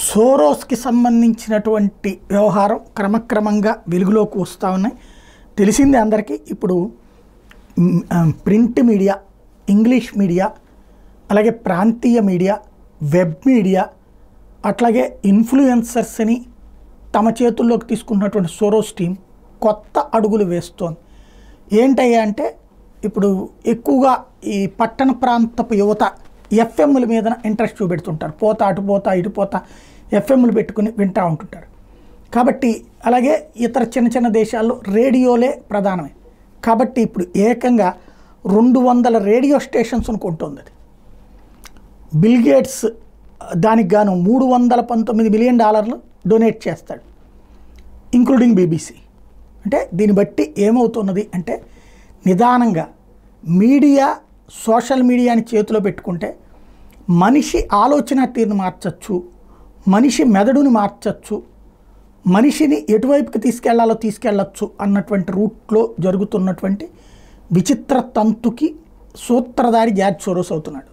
సోరోస్కి సంబంధించినటువంటి వ్యవహారం క్రమక్రమంగా వెలుగులోకి వస్తూ ఉన్నాయి. తెలిసిందే అందరికీ. ఇప్పుడు ప్రింట్ మీడియా, ఇంగ్లీష్ మీడియా, అలాగే ప్రాంతీయ మీడియా, వెబ్ మీడియా, అట్లాగే ఇన్ఫ్లుయెన్సర్స్ని తమ చేతుల్లోకి తీసుకున్నటువంటి సోరోస్ టీం కొత్త అడుగులు వేస్తోంది. ఏంటయ్యా అంటే, ఇప్పుడు ఎక్కువగా ఈ పట్టణ ప్రాంతపు యువత ఎఫ్ఎంల మీద ఇంట్రెస్ట్ చూపెడుతుంటారు. పోతా అటు పోతా ఇటు పోతా ఎఫ్ఎంలు పెట్టుకుని వింటూ ఉంటుంటారు. కాబట్టి అలాగే ఇతర చిన్న చిన్న దేశాల్లో రేడియోలే ప్రధానమే. కాబట్టి ఇప్పుడు ఏకంగా 200 రేడియో స్టేషన్స్ను కొంటుంది అది. బిల్ గేట్స్ దానికి గాను $319 మిలియన్ డొనేట్ చేస్తాడు, ఇంక్లూడింగ్ బీబీసీ. అంటే దీన్ని బట్టి ఏమవుతున్నది అంటే, నిదానంగా మీడియా, సోషల్ మీడియాని చేతిలో పెట్టుకుంటే మనిషి ఆలోచన తీరును మార్చచ్చు, మనిషి మెదడుని మార్చచ్చు, మనిషిని ఎటువైపుకి తీసుకెళ్లొచ్చు అన్నటువంటి రూట్లో జరుగుతున్నటువంటి విచిత్ర తంతుకి సూత్రధారి జార్జ్ సోరోస్ అవుతున్నాడు.